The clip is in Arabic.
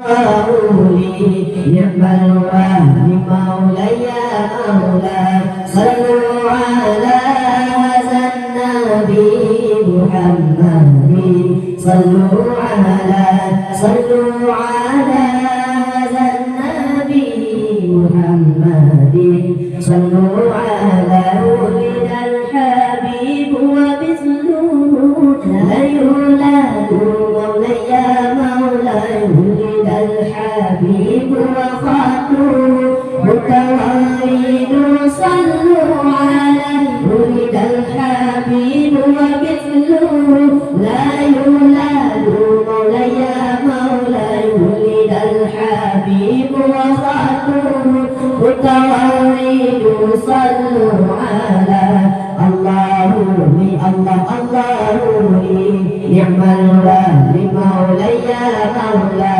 نعم الوالي مولاي مولاي صلوا على هذا النبي محمد صلوا على هذا النبي محمد صلوا على ولد الحبيب ومثله لا يولد مولاي مولاي ولد الحبيب وخاتم متوارد صلوا على ولد الحبيب ومثله لا يولد مولاي مولاي ولد الحبيب وخاتم متوارد صلوا على الله الله الله نعم الوالي مولاي مولاي